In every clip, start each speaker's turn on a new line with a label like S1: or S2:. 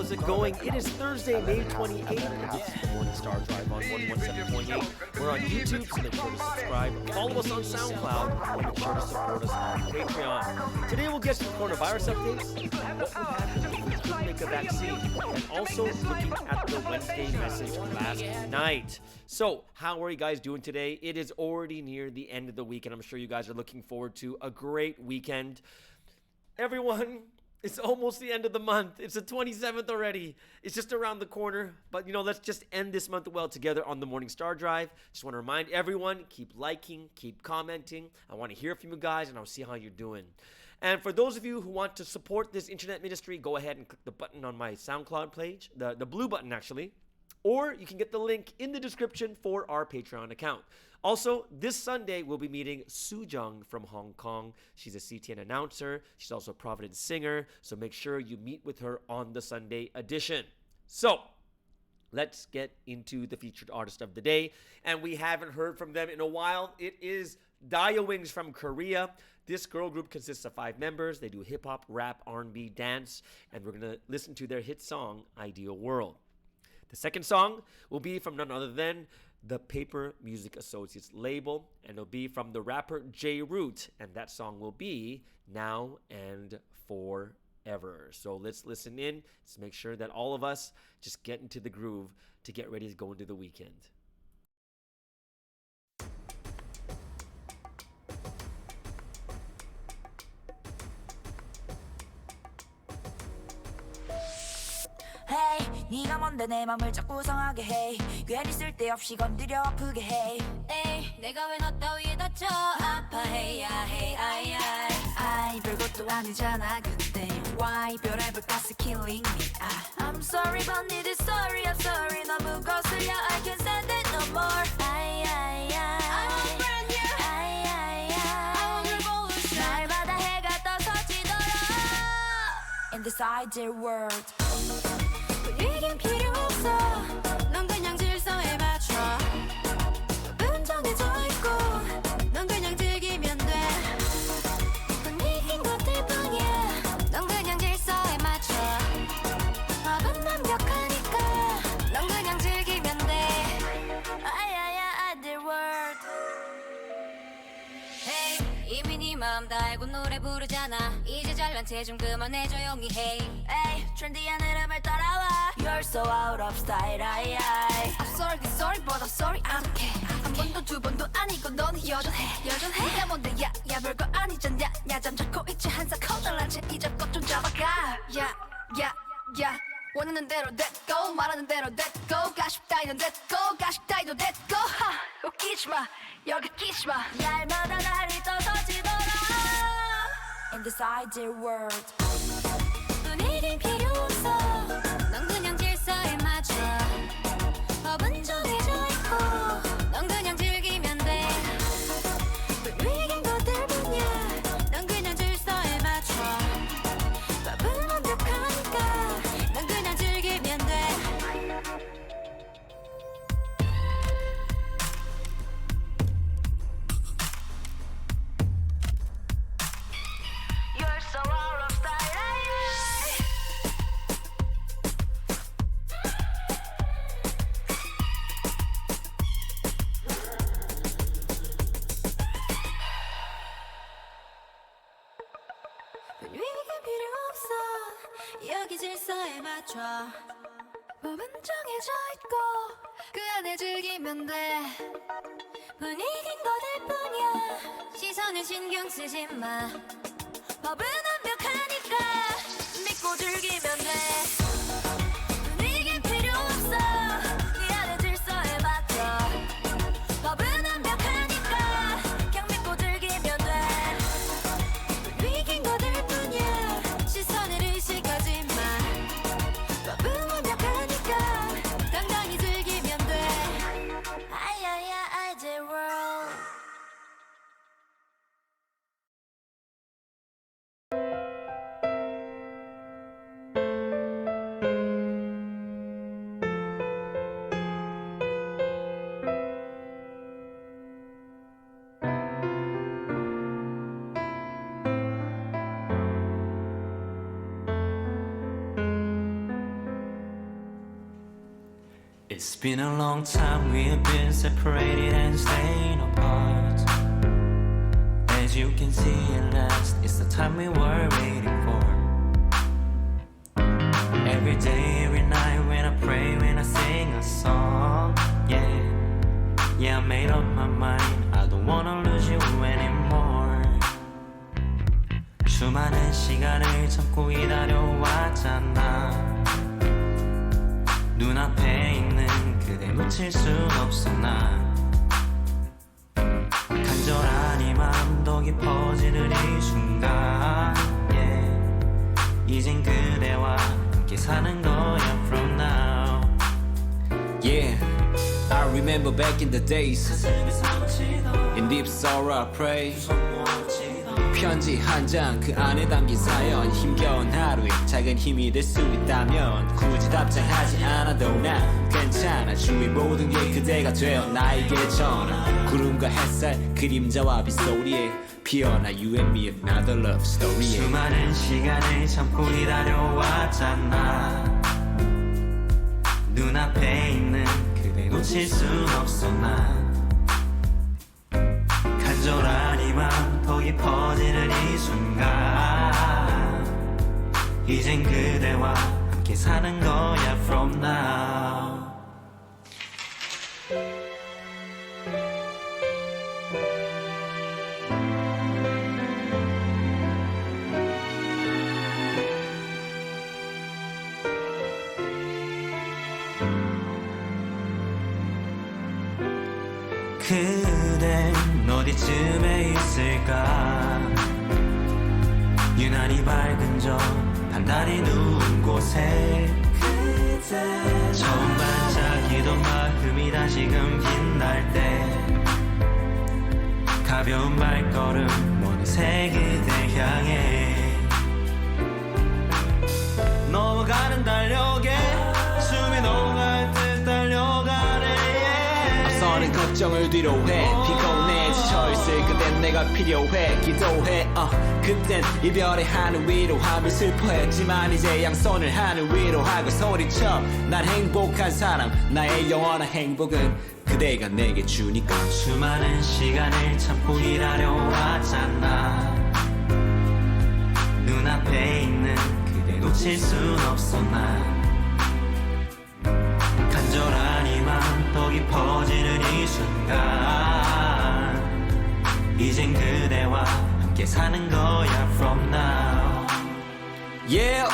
S1: how's it going? It is Thursday, May 28th, and this is the Morning Star Drive on 117.8. We're on YouTube, so make sure to subscribe. Follow us on SoundCloud, and make sure to support us on Patreon. Today we'll get some coronavirus updates, what would happen if we couldn't make a vaccine, and also looking at the Wednesday message last night. So, how are you guys doing today? It is already near the end of the week, and I'm sure you guys are looking forward to a great weekend. Everyone, it's almost the end of the month. It's the 27th already. It's just around the corner. But, let's just end this month well together on the Morning Star Drive. Just want to remind everyone, keep liking, keep commenting. I want to hear from you guys, and I'll see how you're doing. And for those of you who want to support this internet ministry, go ahead and click the button on my SoundCloud page, the blue button, actually. Or you can get the link in the description for our Patreon account. Also, this Sunday, we'll be meeting Soo Jung from Hong Kong. She's a CTN announcer. She's also a Providence singer. So make sure you meet with her on the Sunday edition. So, let's get into the featured artist of the day. And we haven't heard from them in a while. It is Dia Wings from Korea. This girl group consists of 5 members. They do hip-hop, rap, R&B, dance. And we're going to listen to their hit song, Ideal World. The second song will be from none other than the Paper Music Associates label, and it'll be from the rapper J Root, and that song will be Now and Forever. So let's listen in. Let's make sure that all of us just get into the groove to get ready to go into the weekend.
S2: Hey, 네가 뭔데 내 맘을 자꾸 상하게 해. 괜히 쓸데없이 건드려 아프게 해.
S3: 에이, 내가 왜 너 따위에 다쳐 아파해야 해.
S2: 아이, 별것도 아니잖아 근데 Why 별의별 가스 killing me. I'm sorry but need it sorry I'm sorry 너무 거슬려 I can't stand it no more.
S3: I want brand new. I want revolution.
S2: 날마다 해가 떠서 지더라 In this ideal world
S3: 분위긴 필요 없어. 넌 그냥 질서에 맞춰. 법은 정해져 있고 넌 그냥 즐기면 돼. 분위긴 것들 뿐이야. 넌 그냥 질서에 맞춰. 법은 완벽하니까 넌 그냥 즐기면 돼.
S2: ideal world.
S3: Hey, 이미 네 마음 다 알고 노래 부르잖아. 이제 잘난 체 좀 그만해 조용히 해.
S2: Ay, trendy한 흐름을 따라와. You're so out of style.
S3: I'm sorry but I'm sorry I don't care. 한 번도 두 번도 아니고 넌 여전해. 네가 뭔데 야 별거 아니잖냐. 야 잠자코 있지 한사 커다란 채 이제 것 좀 잡아가. 야 원하는 대로 let go 말하는 대로 let go 가십 따위는 let go 가식 따위도 let go 하 웃기지 마 여기 끼지 마.
S2: 날마다 날이 떠서 지더라 In this ideal world
S3: 분위긴 필요 없어. 넌 그냥 질서에 맞춰. 법은 정해져 있고 넌 그냥 즐기면 돼. 분위긴 것들 뿐이야. 넌 그냥 질서에 맞춰. 법은 완벽하니까 넌 그냥 즐기면 돼.
S2: You're so out of style.
S3: 분위긴 필요 없어. 여기 질서에 맞춰. 법은 정해져 있고 그 안에 즐기면 돼. 분위긴 거들 뿐이야. 시선을 신경 쓰지 마. 법은 완벽하니까 믿고 즐기면 돼. 분위긴 필요 없어. 네 안에 질서에 맞춰. 법은 완벽하니까 그냥 믿고 즐기면 돼. 분위긴 거들 뿐이야. 시선을 의식하지 마. 법은 완벽하니까 당당히 즐기면 돼.
S2: ideal world.
S4: It's been a long time we've been separated and staying apart. As you can see at last, it's the time we were waiting for. Every day, every night when I pray, when I sing a song, yeah, I made up my mind. I don't wanna lose you anymore. 수많은 시간을 참고 기다려왔잖아. 눈앞에 있는 그대 놓칠 순 없어 나. 간절한 이 맘 더 깊어지는 이 순간, 이젠 그대와 함께 사는 거야 from now.
S5: Yeah, I remember back in the days. In deep sorrow I pray. 편지 한 장 그 안에 담긴 사연. 힘겨운 하루에 작은 힘이 될 수 있다면 굳이 답장하지 않아도 난 괜찮아. 주위 모든 게 그대가 되어 나에게 전하. 구름과 햇살 그림자와 빗소리에 피어나 You and me another love story.
S4: 수많은 시간을 참고 기다려왔잖아. 눈앞에 있는 그대 놓칠 순 없어 난. 간절한 이 맘 더 깊어지는 이 순간, 이젠 그대와 함께 사는 거야 from now. 그댄 어디쯤에 있을까. 유난히 밝은 저 반달이 누운 곳에 처음 반짝이던 마음이 다시금 빛날 때 가벼운 발걸음 어느새 그대 향해 넘어가는 달력에 숨이 넘어갈 듯 달려가네.
S5: 앞서는 걱정을 뒤로 해. 피곤해 지쳐있을 그땐 내가 필요해. 기도해 그땐 이별의 하늘 위로하며 슬퍼했지만 이제 양손을 하늘 위로 하고 소리쳐. 난 행복한 사람. 나의 영원한 행복은 그대가 내게 주니까.
S4: 수많은 시간을 참고 기다려왔잖아. 눈앞에 있는 그대 놓칠 순 없어 난. 간절한 이 맘 더 깊어지는 이 순간, 이젠 그대와 함께 사는 거야 from now.
S5: Yeah,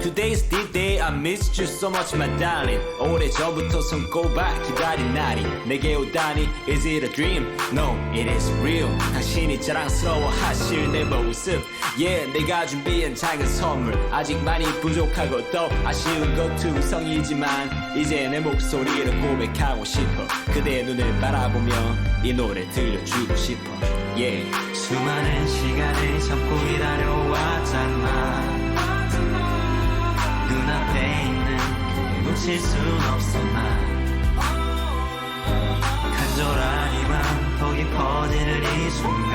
S5: today's the day I missed you so much my darling. 오래전부터 손꼽아 기다린 날이 내게 오다니. Is it a dream? No, it is real. 당신이 자랑스러워 하실 내 모습. Yeah, 내가 준비한 작은 선물 아직 많이 부족하고 또 아쉬운 것 투성이지만 이제 내 목소리로 고백하고 싶어. 그대의 눈을 바라보며 이 노래 들려주고 싶어. Yeah.
S4: 수많은 시간을 참고 기다려왔잖아. 눈앞에 있는 그대 놓칠 순 없어 난. 간절한 이 맘 더 깊어지는 이 순간,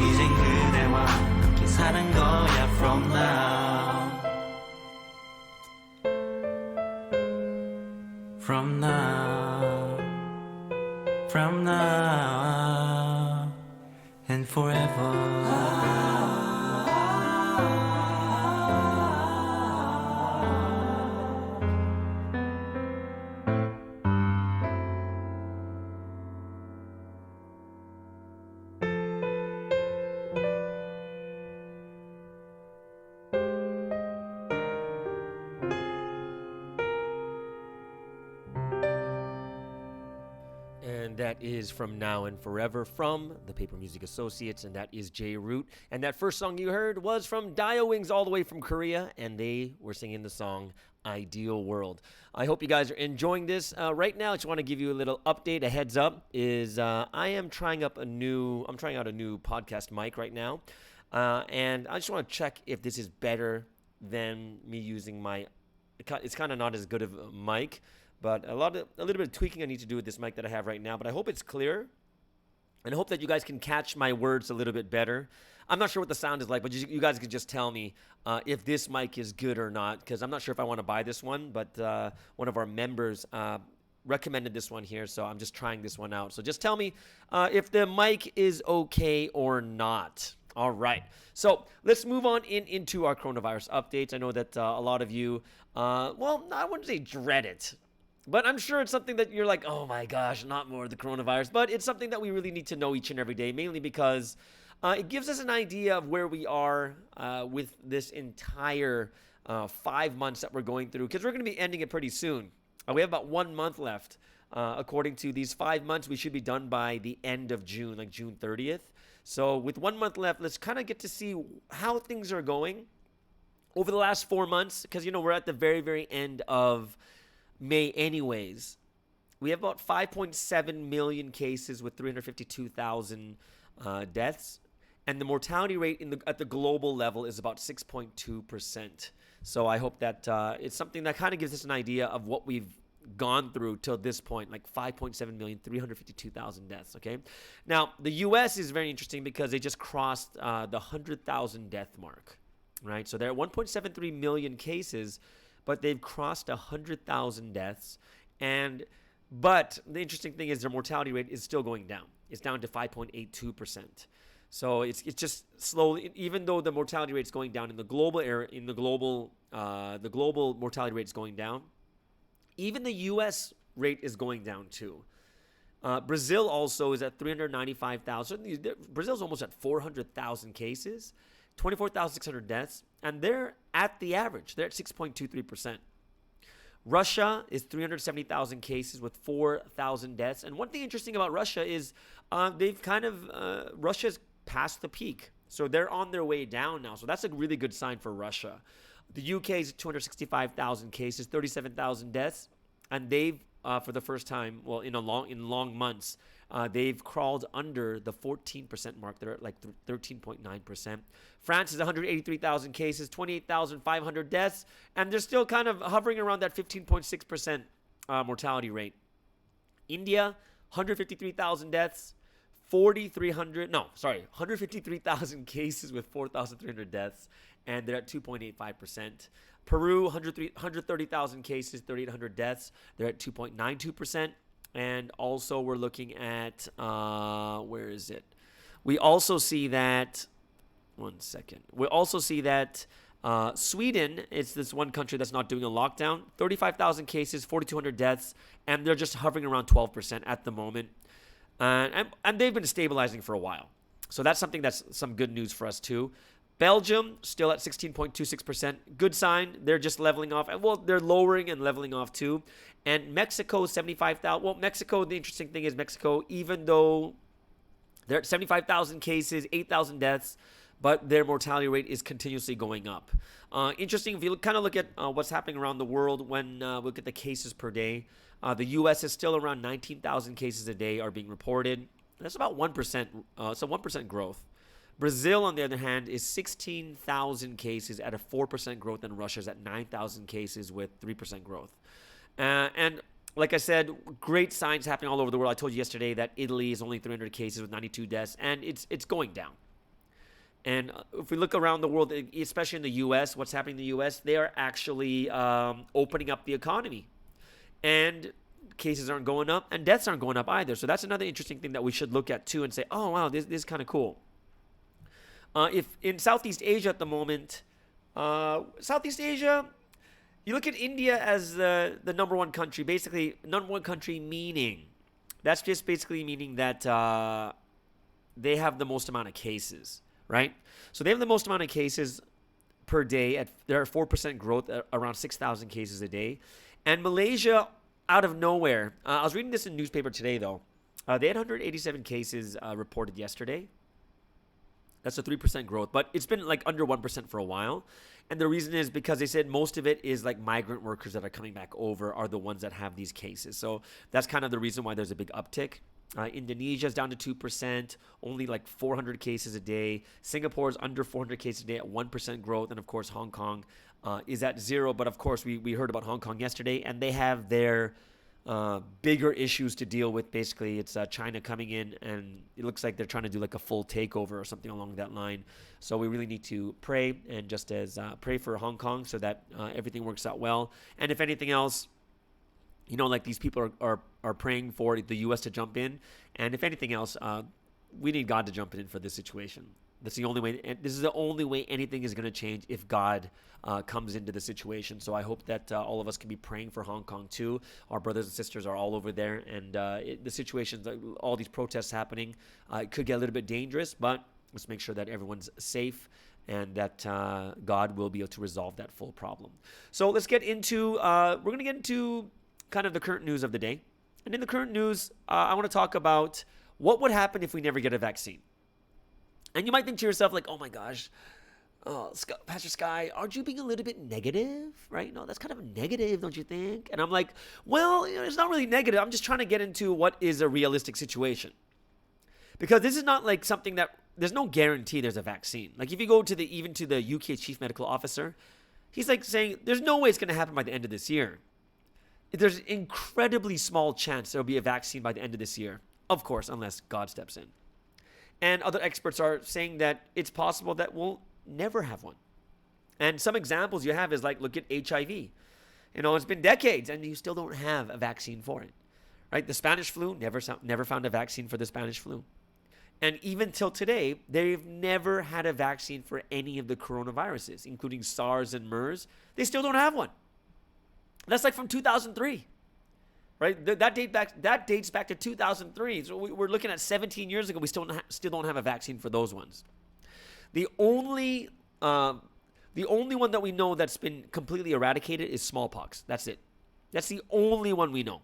S4: 이젠 그대와 함께 사는 거야 from now. From now, from now and forever.
S1: And that is From Now and Forever from the Paper Music Associates, and that is J Root. And that first song you heard was from Dio Wings all the way from Korea, and they were singing the song Ideal World. I hope you guys are enjoying this. Right now, I just want to give you a little update, a heads up, is I am trying out a new podcast mic right now. And I just want to check if this is better than me using it's kind of not as good of a mic. But a little bit of tweaking I need to do with this mic that I have right now. But I hope it's clear. And I hope that you guys can catch my words a little bit better. I'm not sure what the sound is like, but you guys could just tell me if this mic is good or not, because I'm not sure if I want to buy this one, but one of our members recommended this one here, so I'm just trying this one out. So just tell me if the mic is okay or not. All right, so let's move on into our coronavirus updates. I know that a lot of you, well, I wouldn't say dread it, but I'm sure it's something that you're like, oh my gosh, not more of the coronavirus. But it's something that we really need to know each and every day, mainly because it gives us an idea of where we are with this entire 5 months that we're going through, because we're going to be ending it pretty soon. We have about 1 month left. According to these 5 months, we should be done by the end of June, like June 30th. So with 1 month left, let's kind of get to see how things are going over the last 4 months, because, we're at the very, very end of May anyways. We have about 5.7 million cases with 352,000 deaths. And the mortality rate at the global level is about 6.2%. So I hope that it's something that kind of gives us an idea of what we've gone through till this point, like 5.7 million, 352,000 deaths, okay? Now, the U.S. is very interesting because they just crossed the 100,000 death mark, right? So they're at 1.73 million cases, but they've crossed 100,000 deaths. But the interesting thing is their mortality rate is still going down. It's down to 5.82%. So it's just slowly, even though the mortality rate is going down in the global area, the global mortality rate is going down, even the U.S. rate is going down too. Brazil also is at 395,000. Brazil's almost at 400,000 cases, 24,600 deaths, and they're at the average. They're at 6.23%. Russia is 370,000 cases with 4,000 deaths. And one thing interesting about Russia is Russia's past the peak. So they're on their way down now. So that's a really good sign for Russia. The UK is 265,000 cases, 37,000 deaths, and they've for the first time, well, in long months, they've crawled under the 14% mark. They're at like 13.9%. France is 183,000 cases, 28,500 deaths, and they're still kind of hovering around that 15.6% mortality rate. India, 153,000 deaths, 153,000 cases with 4,300 deaths, and they're at 2.85%. Peru, 130,000 cases, 3,800 deaths. They're at 2.92%. And also we're looking at, where is it? We also see that, one second. We also see that Sweden is this one country that's not doing a lockdown. 35,000 cases, 4,200 deaths, and they're just hovering around 12% at the moment. And they've been stabilizing for a while. So that's something that's some good news for us too. Belgium, still at 16.26%. Good sign. They're just leveling off. Well, they're lowering and leveling off too. And Mexico, 75,000. Well, Mexico, the interesting thing is Mexico, even though they're at 75,000 cases, 8,000 deaths, but their mortality rate is continuously going up. Interesting, if you kind of look at what's happening around the world when we look at the cases per day, the U.S. is still around 19,000 cases a day are being reported. That's about 1%. It's a 1% growth. Brazil, on the other hand, is 16,000 cases at a 4% growth, and Russia's at 9,000 cases with 3% growth. And like I said, great signs happening all over the world. I told you yesterday that Italy is only 300 cases with 92 deaths, and it's going down. And if we look around the world, especially in the U.S., what's happening in the U.S., they are actually opening up the economy. And cases aren't going up, and deaths aren't going up either. So that's another interesting thing that we should look at too and say, oh, wow, this is kind of cool. If in Southeast Asia at the moment, Southeast Asia, you look at India as the number one country. Basically, number one country meaning, that's just basically meaning that they have the most amount of cases, right? So they have the most amount of cases per day. There are 4% growth, around 6,000 cases a day. And Malaysia, out of nowhere, I was reading this in newspaper today, though. They had 187 cases reported yesterday. That's a 3% growth, but it's been like under 1% for a while. And the reason is because they said most of it is like migrant workers that are coming back over are the ones that have these cases. So that's kind of the reason why there's a big uptick. Indonesia is down to 2%, only like 400 cases a day. Singapore is under 400 cases a day at 1% growth. And of course, Hong Kong is at 0. But of course, we heard about Hong Kong yesterday, and they have their bigger issues to deal with. Basically, it's China coming in, and it looks like they're trying to do like a full takeover or something along that line. So we really need to pray, and just as pray for Hong Kong so that everything works out well. And if anything else, like these people are praying for the U.S. to jump in. And if anything else, we need God to jump in for this situation. That's the only way. And this is the only way anything is going to change, if God comes into the situation. So I hope that all of us can be praying for Hong Kong too. Our brothers and sisters are all over there, and the situations, all these protests happening, it could get a little bit dangerous. But let's make sure that everyone's safe, and that God will be able to resolve that full problem. So let's get into. We're going to get into kind of the current news of the day. And in the current news, I want to talk about what would happen if we never get a vaccine. And you might think to yourself, like, oh my gosh, Pastor Sky, aren't you being a little bit negative, right? No, that's kind of negative, don't you think? And I'm like, well, it's not really negative. I'm just trying to get into what is a realistic situation. Because this is not like something that, there's no guarantee there's a vaccine. Like if you go to even to the UK Chief Medical Officer, he's like saying, there's no way it's going to happen by the end of this year. There's an incredibly small chance there'll be a vaccine by the end of this year. Of course, unless God steps in. And other experts are saying that it's possible that we'll never have one. And some examples you have is like, look at HIV. It's been decades and you still don't have a vaccine for it, right? The Spanish flu, never found a vaccine for the Spanish flu. And even till today, they've never had a vaccine for any of the coronaviruses, including SARS and MERS. They still don't have one. That's like from 2003. Right, that dates back to 2003. So we're looking at 17 years ago. We still don't have a vaccine for those ones. The only one that we know that's been completely eradicated is smallpox. That's it. That's the only one we know.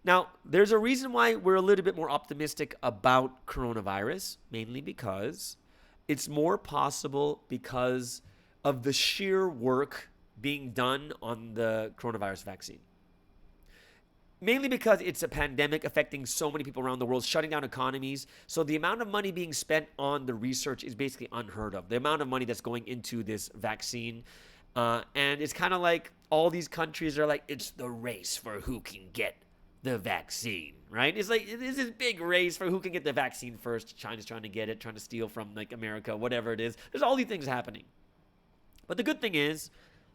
S1: Now, there's a reason why we're a little bit more optimistic about coronavirus, mainly because it's more possible because of the sheer work being done on the coronavirus vaccine. Mainly because it's a pandemic affecting so many people around the world, shutting down economies. So the amount of money being spent on the research is basically unheard of. The amount of money that's going into this vaccine. And it's kind of like all these countries are like, it's the race for who can get the vaccine, right? It's like, it's this big race for who can get the vaccine first. China's trying to get it, trying to steal from like America, whatever it is. There's all these things happening. But the good thing is,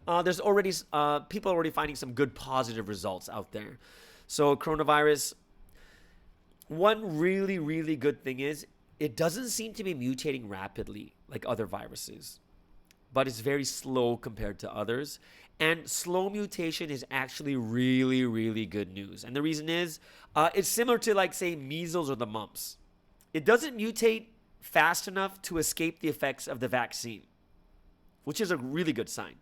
S1: there's already people are already finding some good positive results out there. So coronavirus, one really, really good thing is it doesn't seem to be mutating rapidly like other viruses, but it's very slow compared to others. And slow mutation is actually really, really good news. And the reason is it's similar to like, say, measles or the mumps. It doesn't mutate fast enough to escape the effects of the vaccine, which is a really good sign.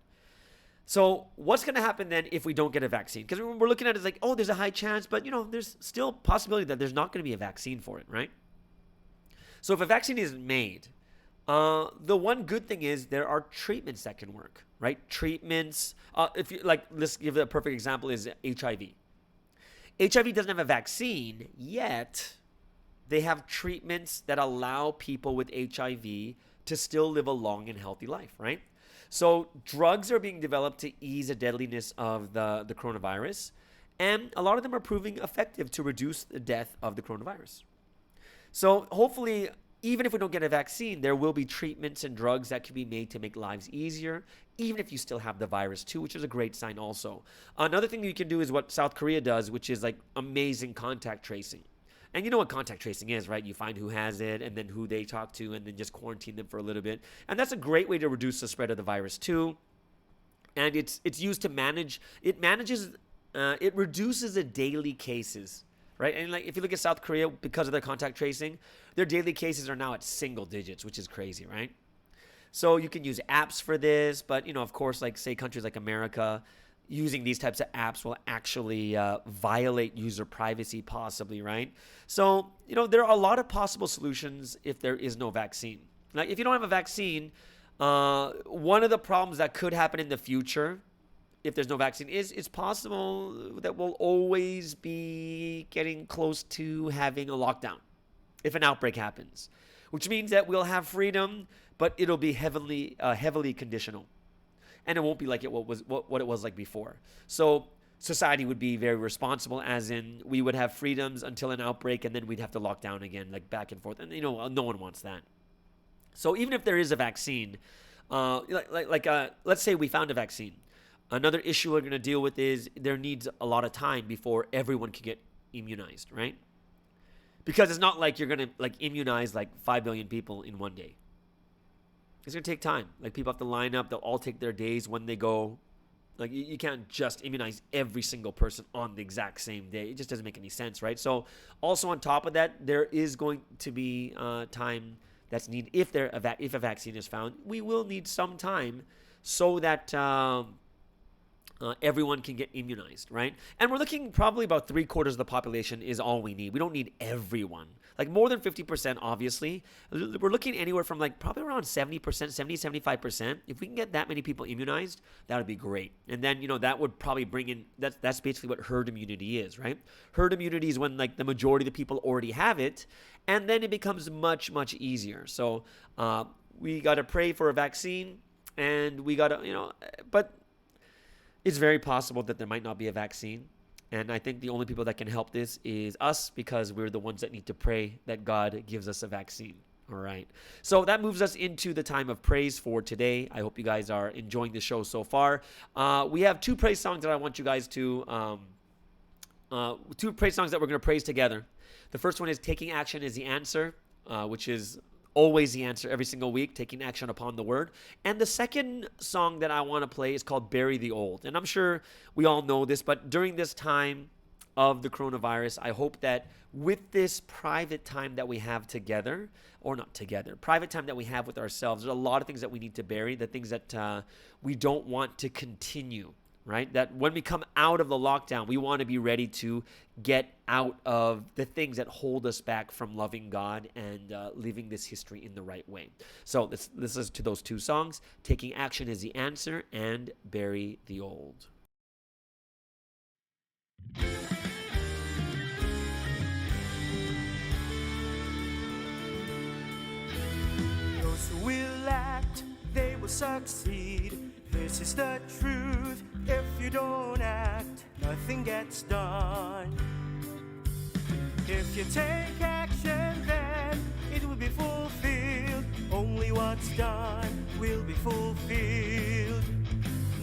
S1: So what's going to happen then if we don't get a vaccine? Because we're looking at it as like, oh, there's a high chance, but there's still possibility that there's not going to be a vaccine for it, right? So if a vaccine isn't made, the one good thing is there are treatments that can work, right? Treatments, if you like, let's give it a perfect example is HIV. HIV doesn't have a vaccine yet. They have treatments that allow people with HIV to still live a long and healthy life, right? So drugs are being developed to ease the deadliness of the coronavirus, and a lot of them are proving effective to reduce the death of the coronavirus. So hopefully, even if we don't get a vaccine, there will be treatments and drugs that can be made to make lives easier, even if you still have the virus too, which is a great sign also. Another thing you can do is what South Korea does, which is like amazing contact tracing. And you know what contact tracing is, right? You find who has it and then who they talk to and then just quarantine them for a little bit. And that's a great way to reduce the spread of the virus too. And it's used to manage, it reduces the daily cases, right? And like if you look at South Korea, because of their contact tracing, their daily cases are now at single digits, which is crazy, right? So you can use apps for this, but of course, like say countries like America, using these types of apps will actually violate user privacy possibly, right? So, there are a lot of possible solutions if there is no vaccine. Like if you don't have a vaccine, one of the problems that could happen in the future if there's no vaccine is it's possible that we'll always be getting close to having a lockdown if an outbreak happens, which means that we'll have freedom, but it'll be heavily conditional. And it won't be like what it was like before. So society would be very responsible, as in we would have freedoms until an outbreak and then we'd have to lock down again, like back and forth. And no one wants that. So even if there is a vaccine, let's say we found a vaccine, another issue we're going to deal with is there needs a lot of time before everyone can get immunized, right? Because it's not like you're going to immunize 5 billion people in one day. It's going to take time. People have to line up. They'll all take their days when they go. You can't just immunize every single person on the exact same day. It just doesn't make any sense, right? So also on top of that, there is going to be time that's needed. If a vaccine is found, we will need some time so that everyone can get immunized, right? And we're looking probably about 3/4 of the population is all we need. We don't need everyone. More than 50%, obviously. We're looking anywhere from probably around 70%, 75%. If we can get that many people immunized, that would be great. And then, that would probably bring in, that's basically what herd immunity is, right? Herd immunity is when the majority of the people already have it, and then it becomes much, much easier. So we got to pray for a vaccine, and we got to, but it's very possible that there might not be a vaccine. And I think the only people that can help this is us, because we're the ones that need to pray that God gives us a vaccine. All right. So that moves us into the time of praise for today. I hope you guys are enjoying the show so far. We have two praise songs that I want you guys to, two praise songs that we're going to praise together. The first one is Taking Action is the Answer, which is always the answer every single week, taking action upon the word. And the second song that I want to play is called Bury the Old. And I'm sure we all know this, but during this time of the coronavirus, I hope that with this private time that we have together, or not together, private time that we have with ourselves, there's a lot of things that we need to bury, the things that we don't want to continue, right? That when we come out of the lockdown, we want to be ready to get out of the things that hold us back from loving God and living this history in the right way. So let's listen to those two songs. Taking Action is the Answer, and Bury the Old.
S6: Those who will act, they will succeed. This is the truth. If you don't act, nothing gets done. If you take action, then it will be fulfilled. Only what's done will be fulfilled.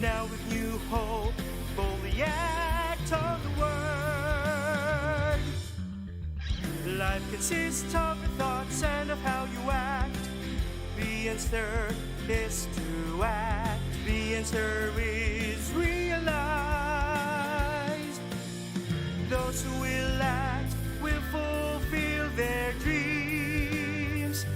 S6: Now with new hope, boldly act on the word. Life consists of the thoughts and of how you act. The answer is to act. The answer is realized. Those who will act will fulfill their dreams.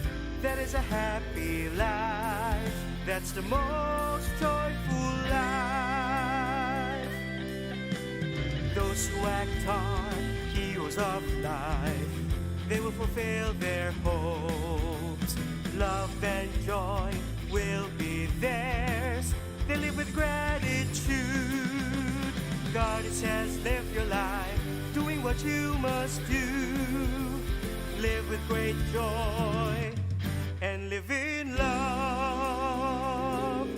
S6: That is a happy life. That's the most joyful life. Those who act are heroes of life. They will fulfill their hopes. Love and joy will be theirs. They live with gratitude. God says, live your life, doing what you must do. Live with great joy and live in love.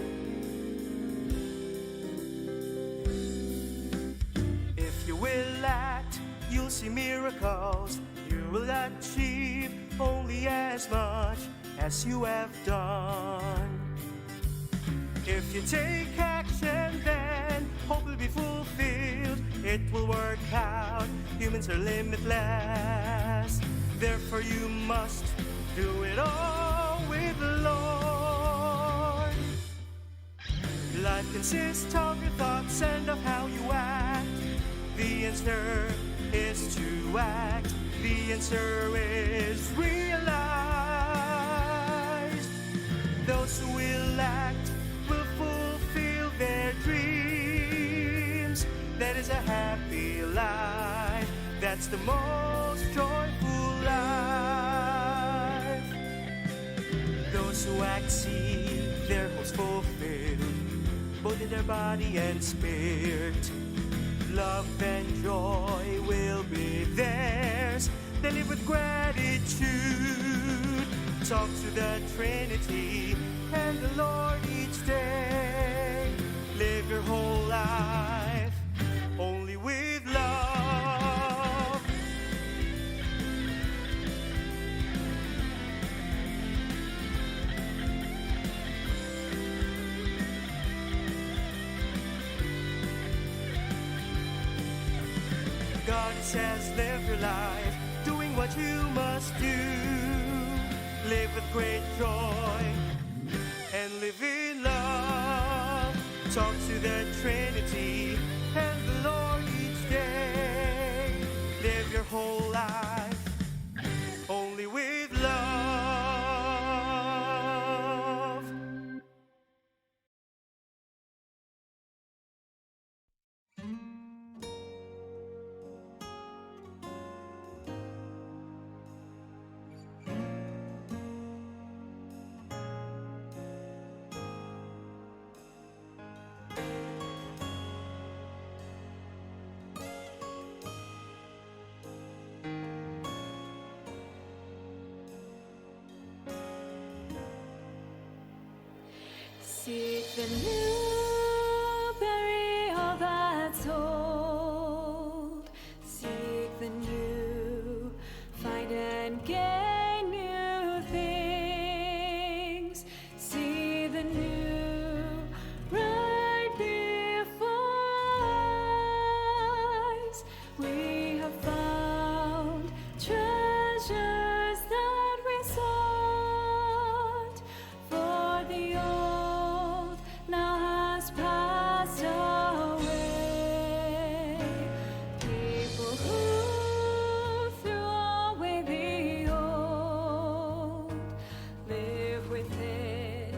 S6: If you will act, you'll see miracles. You will achieve only as much as you have done. If you take action, then hope will be fulfilled. It will work out. Humans are limitless. Therefore you must do it all with the Lord. Life consists of your thoughts and of how you act. The answer is to act. The answer is realized. Those who will act will fulfill their dreams. That is a happy life. That's the most joyful life. Those who act see their hopes fulfilled, both in their body and spirit. Love and joy will be theirs. They live with gratitude. Talk to the Trinity and the Lord each day. Live your whole life only God says live your life, doing what you must do. Live with great joy and live in love. Talk to the Trinity and the Lord each day. Live your whole life only with love.
S2: Seek the new, bury all that's old. Seek the new, find and gain new things. See the new right before eyes. We have found treasures that we sought. For the old now has passed away. People who threw away the old live within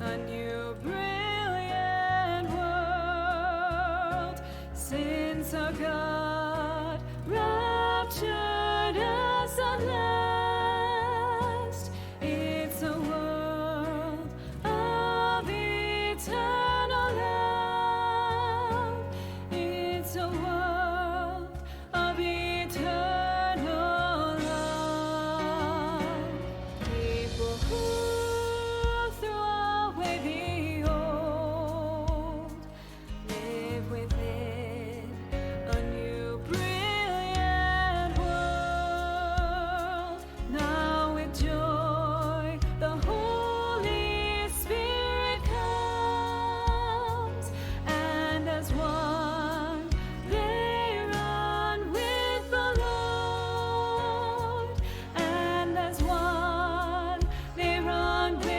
S2: a new brilliant world. Since our God raptured us at last, it's a world of eternal love. It's a world of eternal love. People who threw away the old live within a new brilliant world. Now with joy the Holy Spirit comes, and as one they run with the Lord, and as one they run with the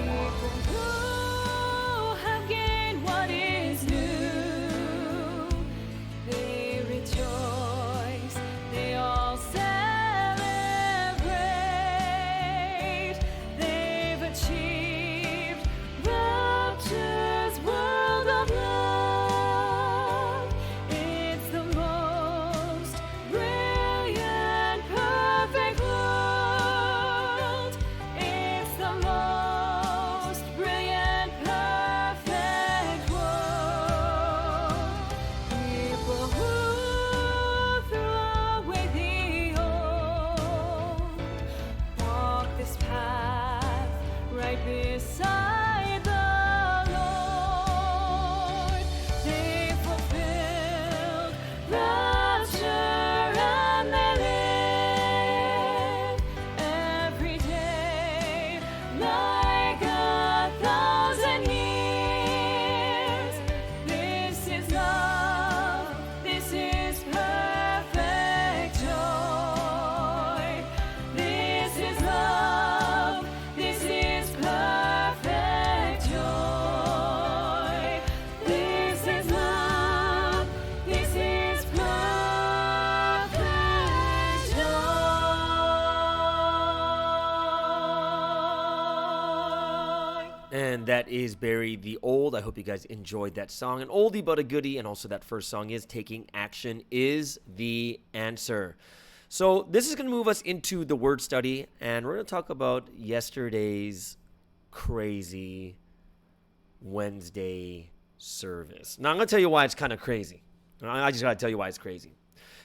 S2: People who have gained what is new, they rejoice, they all celebrate. They've achieved rapture's world of love. It's the most brilliant, perfect world. It's the most brilliant, perfect world. People who threw away the old walk this path right beside the Lord. They fulfilled rapture and they live every day like 1,000 years. This is love, this is perfect joy. This is love, this is perfect joy. This is love, this is perfect joy.
S1: And that is Barry the Old. I hope you guys enjoyed that song. An oldie but a goodie. And also that first song is Taking Action is the Answer. So this is going to move us into the word study. And we're going to talk about yesterday's crazy Wednesday service. Now, I'm going to tell you why it's kind of crazy. I just got to tell you why it's crazy.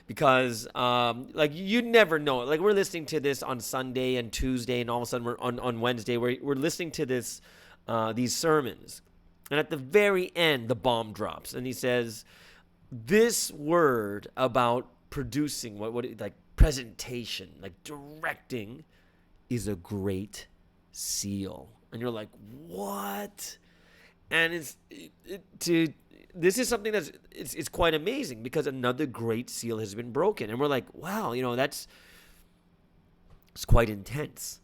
S1: Because, like, you never know. Like, we're listening to this on Sunday and Tuesday, and all of a sudden we're on Wednesday. We're listening to this, these sermons. And at the very end, the bomb drops. And he says, this word about producing, like presentation, like directing, is a great seal. And you're like, what? And this is something that's it's quite amazing, because another great seal has been broken. And we're like, wow, it's quite intense.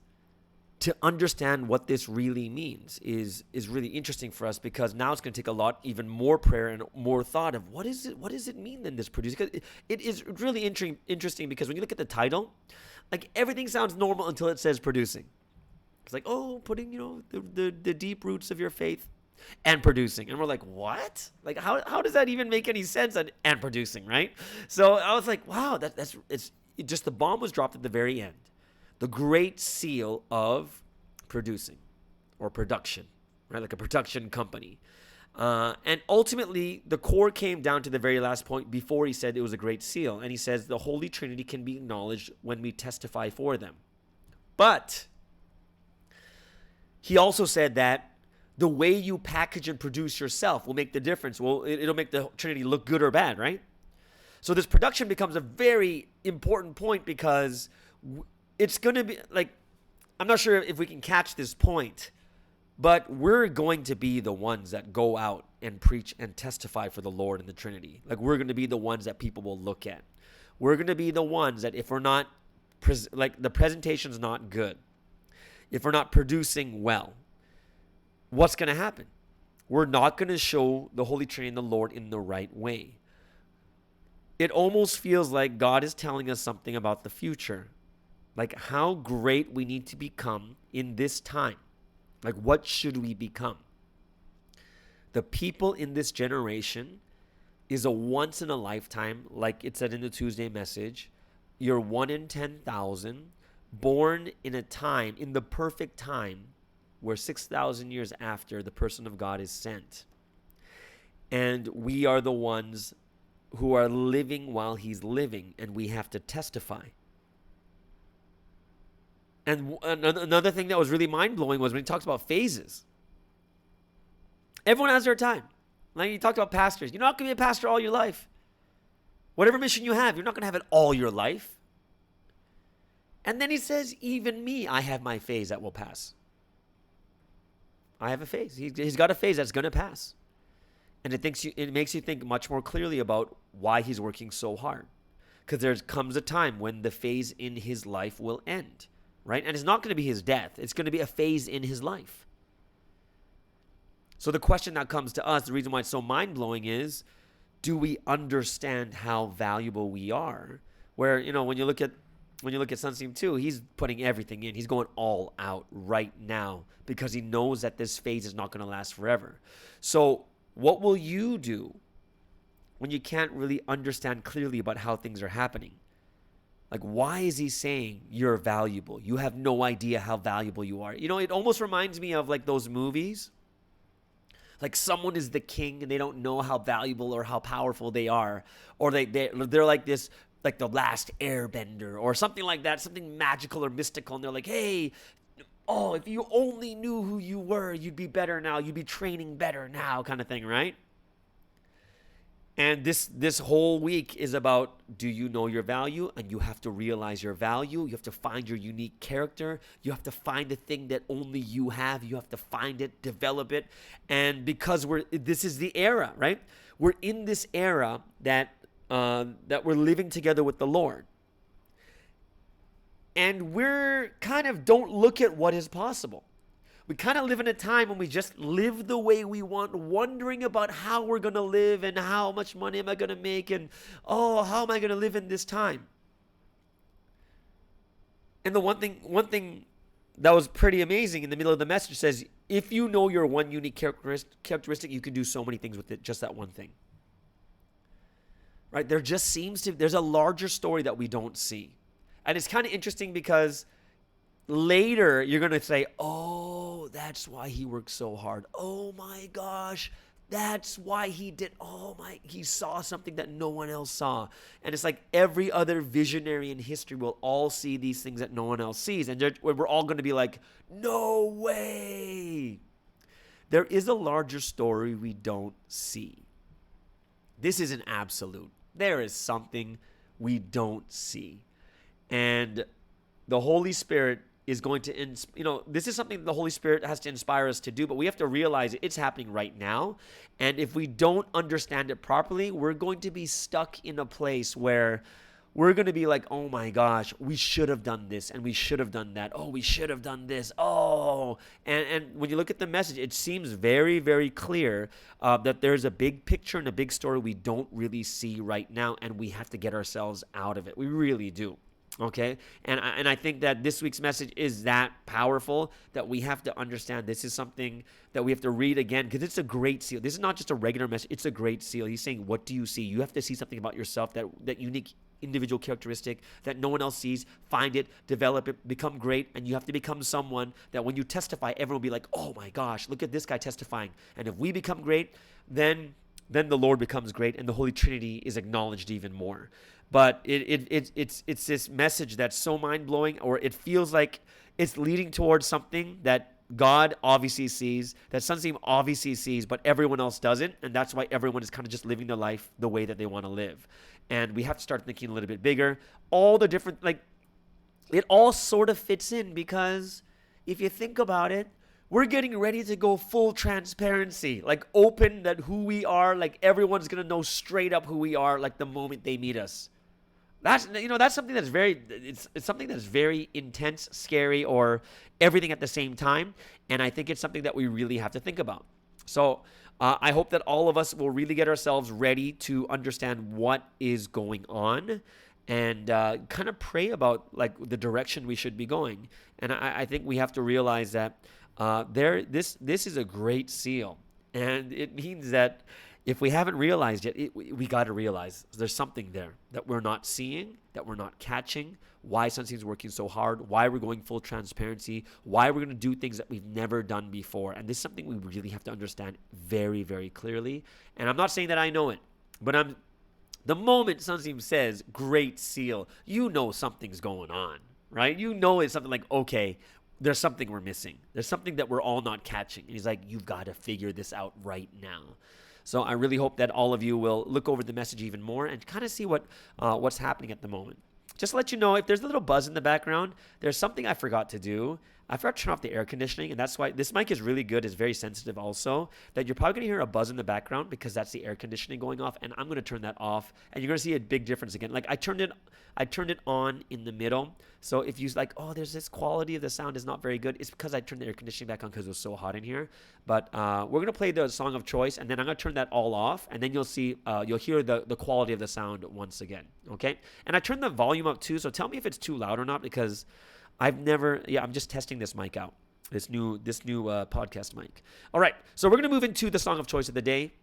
S1: To understand what this really means is really interesting for us, because now it's going to take a lot, even more prayer and more thought of what does it mean then, this produce? Because it is really interesting, because when you look at the title, like, everything sounds normal until it says producing. It's like, oh, putting, the deep roots of your faith and producing. And we're like, what? Like, how does that even make any sense? And producing, right? So I was like, wow, it's just, the bomb was dropped at the very end. The great seal of producing, or production, right? Like a production company. And ultimately, the core came down to the very last point before he said it was a great seal. And he says the Holy Trinity can be acknowledged when we testify for them. But he also said that the way you package and produce yourself will make the difference. Well, it'll make the Trinity look good or bad, right? So this production becomes a very important point, because it's going to be, like, I'm not sure if we can catch this point, but we're going to be the ones that go out and preach and testify for the Lord and the Trinity. Like, we're going to be the ones that people will look at. We're going to be the ones that, if we're not, like, the presentation's not good, if we're not producing well, what's going to happen? We're not going to show the Holy Trinity and the Lord in the right way. It almost feels like God is telling us something about the future. Like, how great we need to become in this time. Like, what should we become? The people in this generation is a once in a lifetime, like it said in the Tuesday message. You're 1 in 10,000, born in a time, in the perfect time, where 6,000 years after the person of God is sent. And we are the ones who are living while he's living, and we have to testify. And another thing that was really mind-blowing was when he talks about phases. Everyone has their time. Like, he talked about pastors. You're not going to be a pastor all your life. Whatever mission you have, you're not going to have it all your life. And then he says, even me, I have my phase that will pass. I have a phase. He's got a phase that's going to pass. And it makes you think much more clearly about why he's working so hard. Because there comes a time when the phase in his life will end. Right? And it's not going to be his death. It's going to be a phase in his life. So the question that comes to us, the reason why it's so mind-blowing is, do we understand how valuable we are? Where, when you look at Sunstein 2, he's putting everything in. He's going all out right now, because he knows that this phase is not going to last forever. So what will you do when you can't really understand clearly about how things are happening? Like, why is he saying you're valuable? You have no idea how valuable you are. It almost reminds me of, like, those movies. Like, someone is the king and they don't know how valuable or how powerful they are. Or they're like this, like the last airbender or something like that, something magical or mystical. And they're like, hey, if you only knew who you were, you'd be better now. You'd be training better now, kind of thing, right? And this whole week is about, do you know your value? And you have to realize your value. You have to find your unique character. You have to find the thing that only you have. You have to find it, develop it. And because this is the era, right? We're in this era that we're living together with the Lord. And we're kind of don't look at what is possible. We kind of live in a time when we just live the way we want, wondering about how we're going to live and how much money am I going to make and, how am I going to live in this time? And the one thing that was pretty amazing in the middle of the message says, if you know your one unique characteristic, you can do so many things with it, just that one thing. Right? There's a larger story that we don't see. And it's kind of interesting because later you're going to say, oh, that's why he worked so hard. Oh my gosh, That's why he did, he saw something that no one else saw. And it's like every other visionary in history will all see these things that no one else sees. And we're all going to be like, no way. There is a larger story we don't see. This is an absolute. There is something we don't see. And the Holy Spirit is going to, this is something the Holy Spirit has to inspire us to do, but we have to realize it's happening right now. And if we don't understand it properly, we're going to be stuck in a place where we're going to be like, oh my gosh, we should have done this and we should have done that. Oh, we should have done this. Oh, and when you look at the message, it seems very, very clear that there's a big picture and a big story we don't really see right now, and we have to get ourselves out of it. We really do. Okay, and I think that this week's message is that powerful that we have to understand this is something that we have to read again, because it's a great seal. This is not just a regular message, it's a great seal. He's saying, what do you see? You have to see something about yourself, that unique individual characteristic that no one else sees. Find it, develop it, become great, and you have to become someone that when you testify, everyone will be like, oh my gosh, look at this guy testifying. And if we become great, then the Lord becomes great, and the Holy Trinity is acknowledged even more. But it's this message that's so mind-blowing, or it feels like it's leading towards something that God obviously sees, that Sunseam obviously sees, but everyone else doesn't, and that's why everyone is kind of just living their life the way that they want to live. And we have to start thinking a little bit bigger. All the different, it all sort of fits in, because if you think about it, we're getting ready to go full transparency, like open that who we are, like everyone's going to know straight up who we are, like the moment they meet us. That's something that's it's something that's very intense, scary, or everything at the same time. And I think it's something that we really have to think about. So I hope that all of us will really get ourselves ready to understand what is going on, and kind of pray about like the direction we should be going. And I think we have to realize that this is a great seal, and it means that if we haven't realized yet, we got to realize there's something there that we're not seeing, that we're not catching, why Sunseam's working so hard, why we're going full transparency, why we're going to do things that we've never done before. And this is something we really have to understand very, very clearly. And I'm not saying that I know it, but the moment Sunseam says, great seal, you know something's going on, right? You know it's something like, okay, there's something we're missing. There's something that we're all not catching. And he's like, you've got to figure this out right now. So I really hope that all of you will look over the message even more and kind of see what's happening at the moment. Just to let you know, if there's a little buzz in the background, there's something I forgot to do. I forgot to turn off the air conditioning, and that's why this mic is really good. It's very sensitive also, that you're probably going to hear a buzz in the background because that's the air conditioning going off, and I'm going to turn that off, and you're going to see a big difference again. Like I turned it on in the middle, so if you like, oh, there's this quality of the sound is not very good, it's because I turned the air conditioning back on because it was so hot in here. But we're going to play the song of choice, and then I'm going to turn that all off, and then you'll see, you'll hear the quality of the sound once again, okay? And I turned the volume up too, so tell me if it's too loud or not, because I'm just testing this mic out, this new podcast mic. All right, so we're going to move into the song of choice of the day.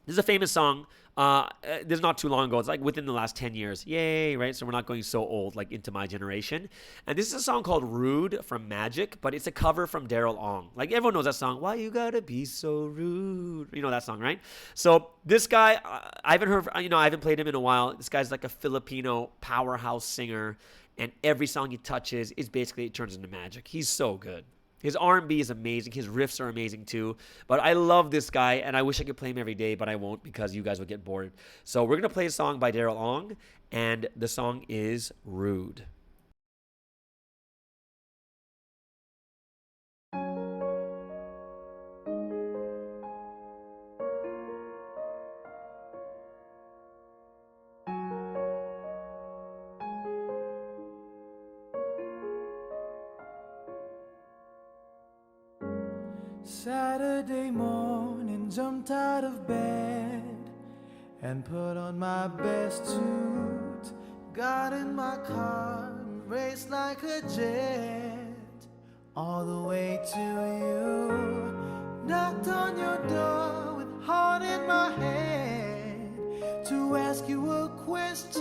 S1: This is a famous song. This is not too long ago. It's like within the last 10 years. Yay, right? So we're not going so old, like into my generation. And this is a song called Rude from Magic, but it's a cover from Daryl Ong. Like everyone knows that song. Why you gotta be so rude? You know that song, right? So this guy, I haven't played him in a while. This guy's like a Filipino powerhouse singer. And every song he touches is basically, it turns into magic. He's so good. His R&B is amazing. His riffs are amazing too. But I love this guy, and I wish I could play him every day, but I won't because you guys would get bored. So we're going to play a song by Daryl Ong, and the song is Rude.
S6: Saturday morning, jumped out of bed and put on my best suit. Got in my car and raced like a jet all the way to you. Knocked on your door with heart in my hand to ask you a question,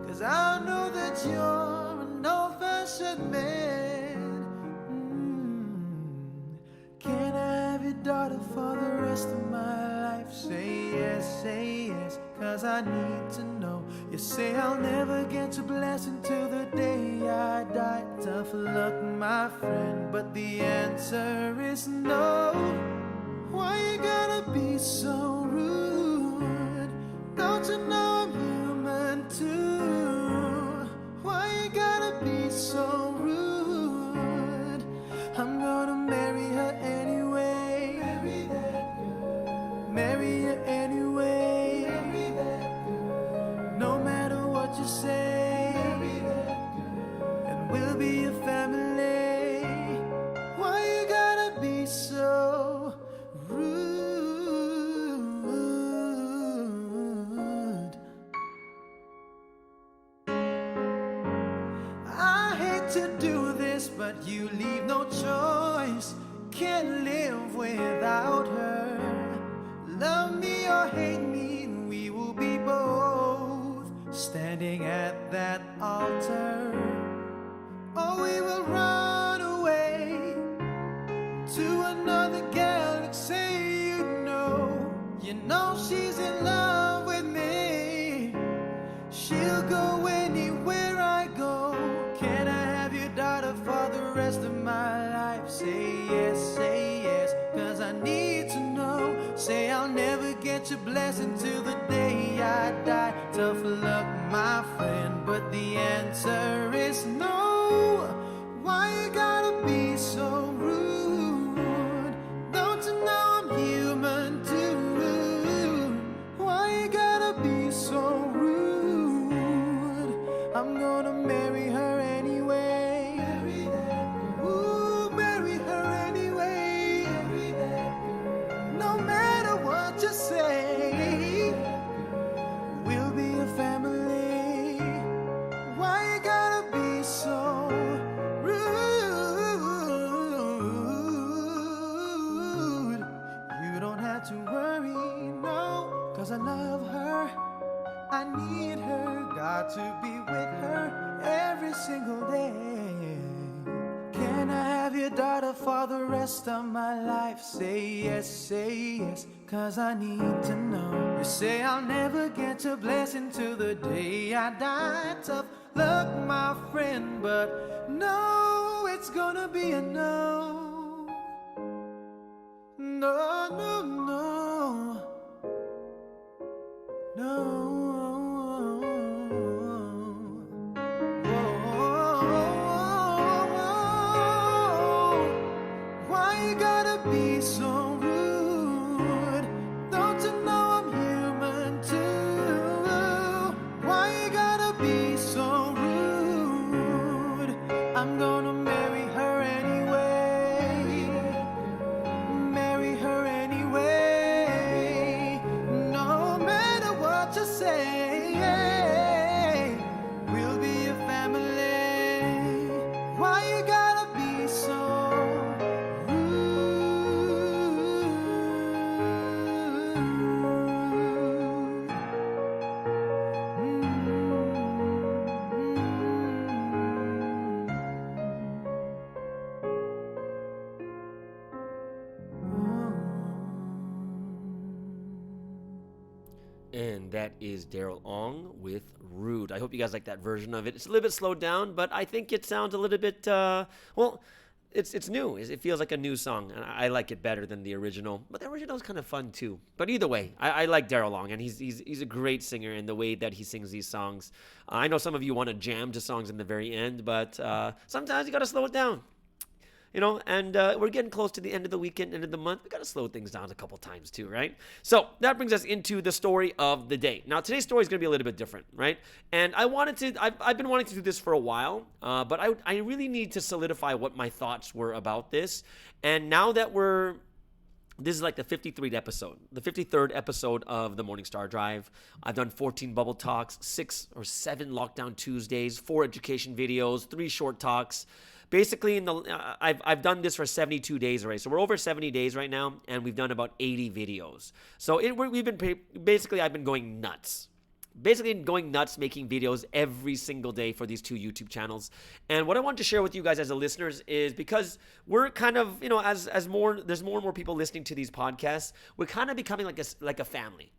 S6: 'cause I know that you're an old-fashioned man. Can I have your daughter for the rest of my life. Say yes, cause I need to know. You say I'll never get your blessing till the day I die. Tough luck, my friend, but the answer is no. Why you gotta be so rude? Don't you know I'm human too? Why you gotta be so rude? I'm gonna marry her anyway. Marry that girl. Marry her anyway. Marry that girl. No matter what you say. Marry that girl. And we'll be a family. Why you gotta be so rude? I hate to do this, but you leave no choice. Can't live without her. Love me or hate me, we will be both standing at that altar. Or we will run away to another galaxy. You know she's in love with me. She'll go anywhere I go. Can I have your daughter for the rest of my life? Say yes, cause I need to know. Say I'll never get your blessing till the day I die. Tough luck, my friend, but the answer is no. Why you gotta be so rude? Don't you know I'm human too? Why you gotta be so rude? I'm gonna marry her anyway. Marry that girl. Ooh, marry her anyway. Marry that girl. No matter what you say, we'll be a family. Why you gotta be so rude? You don't have to worry, no, cause I love her. I need her, got to be with her every single day. Can I have your daughter for the rest of my life? Say yes, cause I need to know. You say I'll never get your blessing till the day I die. Tough luck, my friend, but no, it's gonna be a no. No, no, no. No. Why you gotta be so rude? Don't you know I'm human too? Why you gotta be so rude? I'm gonna marry her anyway. Marry her anyway. No matter what you say, we'll be a family. Why you gotta be so
S1: And that is Daryl Ong with Rude. I hope you guys like that version of it. It's a little bit slowed down, but I think it sounds a little bit, it's new. It feels like a new song, and I like it better than the original. But the original is kind of fun too. But either way, I like Daryl Ong, and he's a great singer in the way that he sings these songs. I know some of you want to jam to songs in the very end, but sometimes you got to slow it down. And we're getting close to the end of the weekend, end of the month. We got to slow things down a couple times too, right? So that brings us into the story of the day. Now, today's story is going to be a little bit different, right? And I've been wanting to do this for a while, but I really need to solidify what my thoughts were about this. And now that this is like the 53rd episode of the Morning Star Drive. I've done 14 Bubble Talks, 6 or 7 Lockdown Tuesdays, 4 education videos, 3 short talks. Basically, I've done this for 72 days already. So we're over 70 days right now, and we've done about 80 videos. So I've been going nuts. basically going nuts making videos every single day for these two YouTube channels. And what I want to share with you guys as the listeners is, because we're kind of, as there's more and more people listening to these podcasts, we're kind of becoming like a family.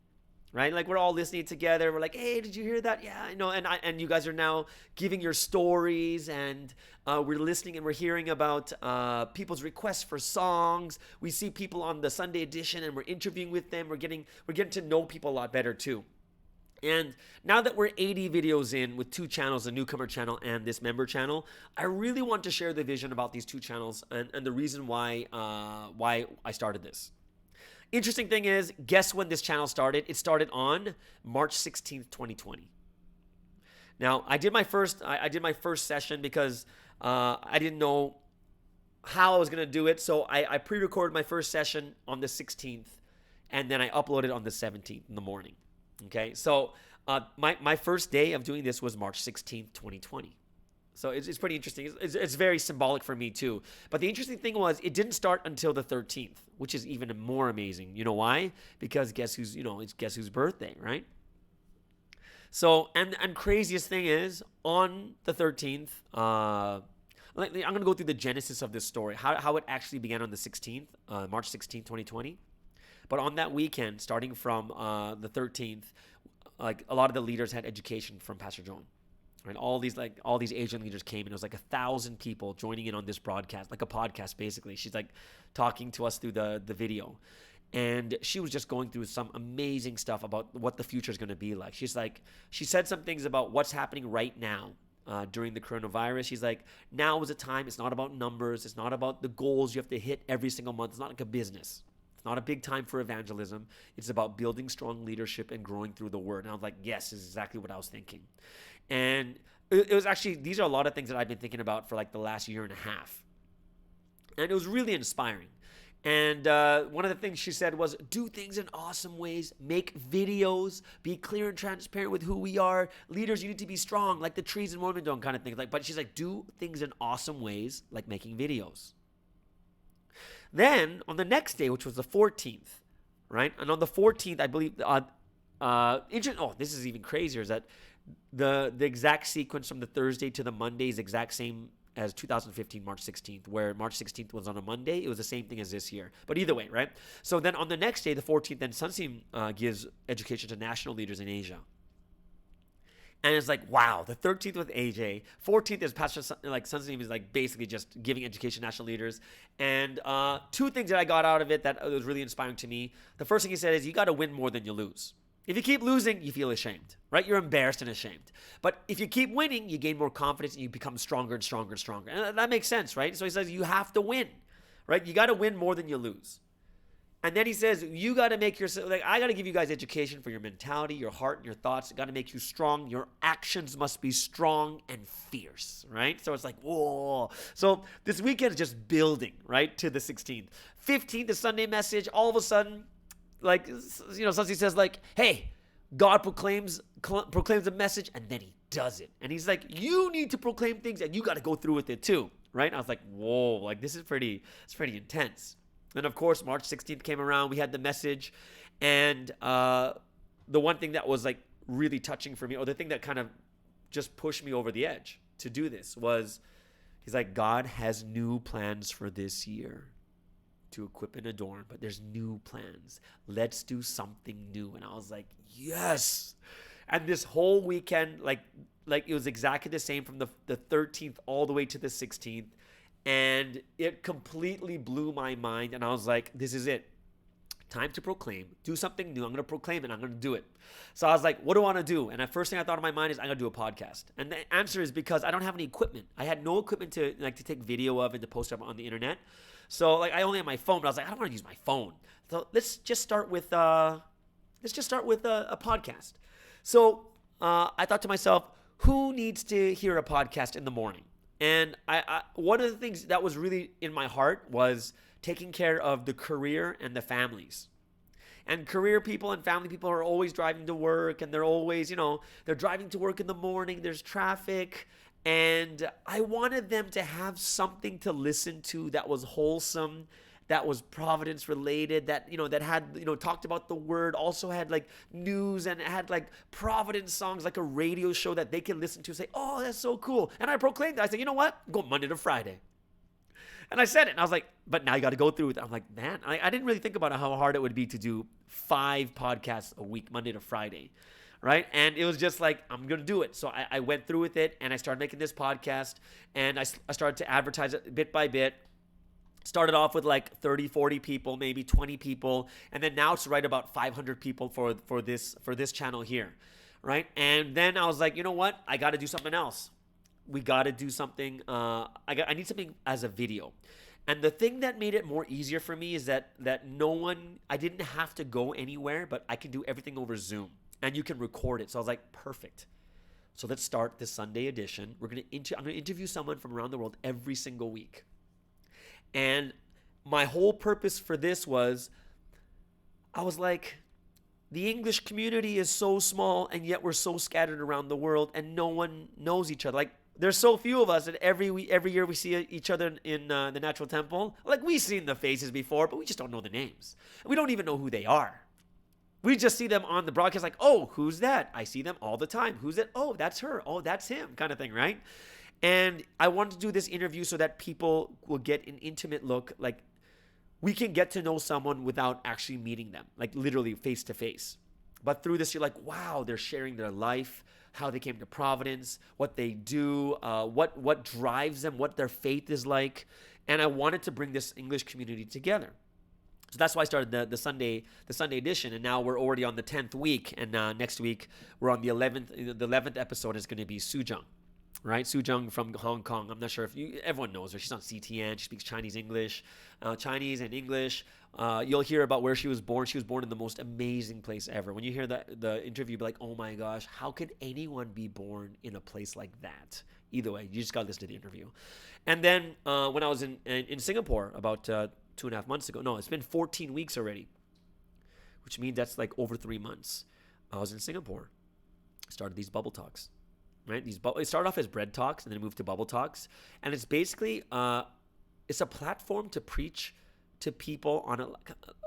S1: Right? Like we're all listening together. We're like, hey, did you hear that? Yeah, I know. And you guys are now giving your stories, and we're listening and we're hearing about people's requests for songs. We see people on the Sunday edition and we're interviewing with them. We're getting to know people a lot better too. And now that we're 80 videos in with two channels, a newcomer channel and this member channel, I really want to share the vision about these two channels and the reason why I started this. Interesting thing is, guess when this channel started? It started on March 16th, 2020. Now, I did my first session because I didn't know how I was going to do it. So I pre-recorded my first session on the 16th, and then I uploaded on the 17th in the morning. Okay, so my first day of doing this was March 16th, 2020. So it's pretty interesting. It's very symbolic for me too. But the interesting thing was, it didn't start until the 13th, which is even more amazing. You know why? Because guess whose birthday, right? So and craziest thing is, on the 13th, I'm gonna go through the genesis of this story, how it actually began on the 16th, March 16th, 2020. But on that weekend, starting from the 13th, like a lot of the leaders had education from Pastor John. Right? All these Asian leaders came, and it was like 1,000 people joining in on this broadcast, like a podcast basically. She's like talking to us through the video, and she was just going through some amazing stuff about what the future is going to be like. She said some things about what's happening right now during the coronavirus. She's like, now is a time. It's not about numbers. It's not about the goals you have to hit every single month. It's not like a business. It's not a big time for evangelism. It's about building strong leadership and growing through the word. And I was like, yes, this is exactly what I was thinking. And it was actually, these are a lot of things that I've been thinking about for like the last year and a half. And it was really inspiring. And one of the things she said was, do things in awesome ways, make videos, be clear and transparent with who we are. Leaders, you need to be strong, like the trees in Mormondon kind of thing. But she's like, do things in awesome ways, like making videos. Then on the next day, which was the 14th, right? And on the 14th, I believe, this is even crazier, is that the exact sequence from the Thursday to the Monday is exact same as 2015 March 16th, where March 16th was on a Monday. It was the same thing as this year. But either way, right? So then on the next day, the 14th, then Sunseam gives education to national leaders in Asia. And it's like, wow, the 13th with AJ, 14th is Pastor Sunseam is like basically just giving education to national leaders. And two things that I got out of it that was really inspiring to me. The first thing he said is, you got to win more than you lose. If you keep losing, you feel ashamed, right? You're embarrassed and ashamed. But if you keep winning, you gain more confidence and you become stronger and stronger and stronger. And that makes sense, right? So he says, you have to win, right? You got to win more than you lose. And then he says, you got to make yourself, I got to give you guys education for your mentality, your heart, and your thoughts. It got to make you strong. Your actions must be strong and fierce, right? So it's like, whoa. So this weekend is just building, right, to the 16th. 15th, the Sunday message, all of a sudden, Sunseam says hey, God proclaims a message, and then he does it. And he's like, you need to proclaim things, and you got to go through with it too, right? And I was like, whoa, this is pretty intense. Then, of course, March 16th came around. We had the message. And the one thing that was really touching for me, or the thing that kind of just pushed me over the edge to do this, was he's like, God has new plans for this year to equip and adorn, but there's new plans. Let's do something new. And I was like, yes. And this whole weekend, it was exactly the same from the 13th all the way to the 16th. And it completely blew my mind. And I was like, this is it. Time to proclaim. Do something new. I'm going to proclaim it. I'm going to do it. So I was like, what do I want to do? And the first thing I thought in my mind is, I'm going to do a podcast. And the answer is because I don't have any equipment. I had no equipment to take video of and to post up on the internet. So I only have my phone. But I was like, I don't want to use my phone. So let's just start with a podcast. So I thought to myself, who needs to hear a podcast in the morning? And I one of the things that was really in my heart was taking care of the career and the families. And career people and family people are always driving to work, and they're always, they're driving to work in the morning, there's traffic, and I wanted them to have something to listen to that was wholesome that was Providence related, that, that had, talked about the word, also had like news and had like Providence songs, like a radio show that they can listen to, say, oh, that's so cool. And I proclaimed that. I said, you know what? Go Monday to Friday. And I said it, and I was like, but now you got to go through with it. I'm like, man, I didn't really think about how hard it would be to do 5 podcasts a week, Monday to Friday, right? And it was just like, I'm going to do it. So I went through with it, and I started making this podcast, and I started to advertise it bit by bit. Started off with like 30, 40 people, maybe 20 people, and then now it's right about 500 people for this channel here, right? And then I was like, you know what? I got to do something else. We got to do something. I need something as a video. And the thing that made it more easier for me is that I didn't have to go anywhere, but I can do everything over Zoom, and you can record it. So I was like, perfect. So let's start this Sunday edition. I'm going to interview someone from around the world every single week. And my whole purpose for this was, I was like, the English community is so small, and yet we're so scattered around the world, and no one knows each other. Like, there's so few of us, and every year we see each other in the Natural Temple. Like, we've seen the faces before, but we just don't know the names. We don't even know who they are. We just see them on the broadcast like, oh, who's that? I see them all the time. Who's that? Oh, that's her. Oh, that's him, kind of thing, right? And I wanted to do this interview so that people will get an intimate look. Like, we can get to know someone without actually meeting them, like literally face to face. But through this, you're like, wow, they're sharing their life, how they came to Providence, what they do, what drives them, what their faith is like. And I wanted to bring this English community together. So that's why I started the Sunday edition, and now we're already on the 10th week, and next week we're on the 11th. The 11th episode is going to be Sujung, right? Sujung from Hong Kong. I'm not sure if everyone knows her. She's on CTN. She speaks Chinese and English. You'll hear about where she was born. She was born in the most amazing place ever. When you hear the interview, you'll be like, oh my gosh, how could anyone be born in a place like that? Either way, you just got to listen to the interview. And then when I was in Singapore about 2.5 months ago, no, it's been 14 weeks already, which means that's like over 3 months. I was in Singapore. Started these bubble talks, right? It started off as bread talks, and then it moved to bubble talks. And it's basically, it's a platform to preach to people on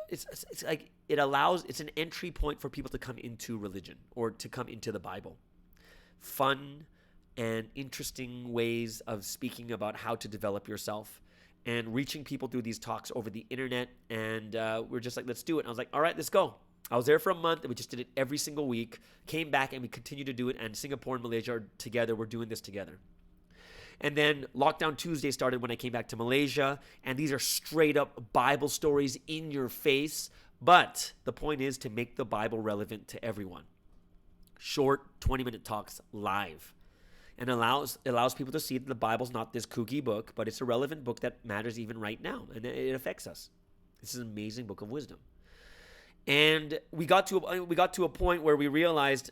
S1: it's like it's an entry point for people to come into religion or to come into the Bible. Fun and interesting ways of speaking about how to develop yourself and reaching people through these talks over the internet. And we're just like, let's do it. And I was like, all right, let's go. I was there for a month, and we just did it every single week, came back, and we continue to do it. And Singapore and Malaysia are together. We're doing this together. And then Lockdown Tuesday started when I came back to Malaysia. And these are straight up Bible stories in your face. But the point is to make the Bible relevant to everyone. Short 20-minute talks live. And allows people to see that the Bible's not this kooky book, but it's a relevant book that matters even right now. And it affects us. This is an amazing book of wisdom. And we got to a point where we realized,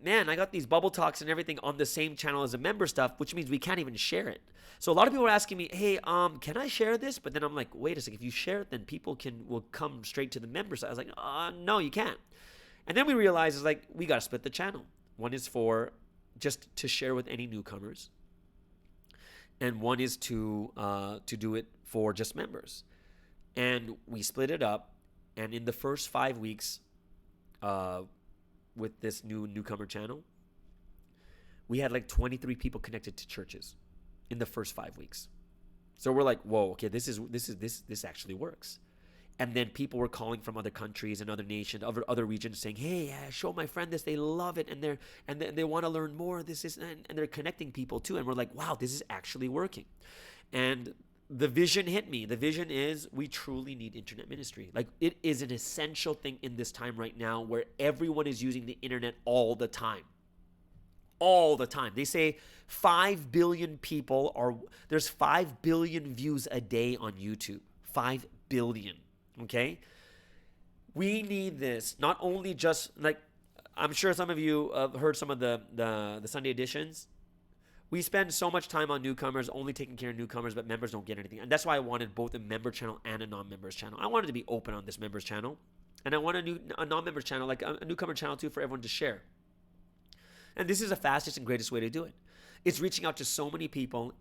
S1: man, I got these bubble talks and everything on the same channel as the member stuff, which means we can't even share it. So a lot of people are asking me, hey, can I share this? But then I'm like, wait a second, if you share it, then people will come straight to the member side. I was like, no, you can't. And then we realized, it's like, we got to split the channel. One is for just to share with any newcomers, and one is to do it for just members. And we split it up. And in the first 5 weeks, with this newcomer channel, we had like 23 people connected to churches in the first 5 weeks. So we're like, whoa, okay, this actually works. And then people were calling from other countries and other nations, other regions, saying, hey, show my friend this. They love it, and they want to learn more. And they're connecting people too. And we're like, wow, this is actually working. And the vision hit me. The vision is we truly need internet ministry. Like, it is an essential thing in this time right now where everyone is using the internet all the time. All the time. They say 5 billion people there's 5 billion views a day on YouTube. 5 billion. Okay? We need this. Not only just, like, I'm sure some of you have heard some of the Sunday editions. We spend so much time on newcomers, only taking care of newcomers, but members don't get anything. And that's why I wanted both a member channel and a non-members channel. I wanted to be open on this members channel. And I want a non-members channel, like a newcomer channel too, for everyone to share. And this is the fastest and greatest way to do it. It's reaching out to so many people,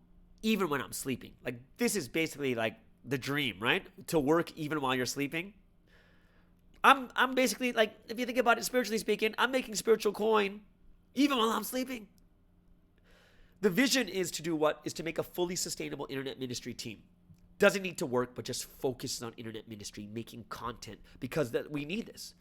S1: even when I'm sleeping. Like, this is basically like the dream, right? To work even while you're sleeping. I'm basically like, if you think about it spiritually speaking, I'm making spiritual coin even while I'm sleeping. The vision is to do what? Is to make a fully sustainable internet ministry team. Doesn't need to work, but just focuses on internet ministry, making content, because we need this.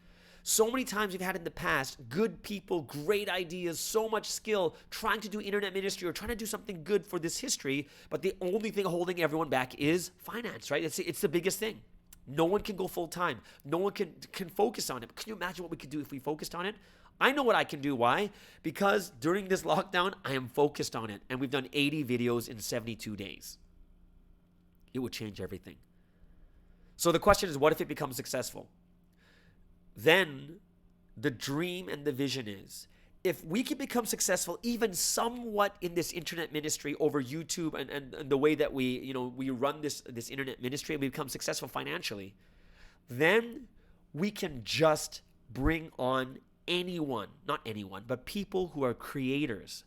S1: So many times we've had in the past good people, great ideas, so much skill trying to do internet ministry or trying to do something good for this history, but the only thing holding everyone back is finance, right? It's the biggest thing. No one can go full time. No one can focus on it. Can you imagine what we could do if we focused on it? I know what I can do. Why? Because during this lockdown, I am focused on it. And we've done 80 videos in 72 days. It would change everything. So the question is, what if it becomes successful? Then the dream and the vision is, if we can become successful even somewhat in this internet ministry over YouTube and the way that we run this internet ministry and we become successful financially, then we can just bring on anyone, not anyone, but people who are creatives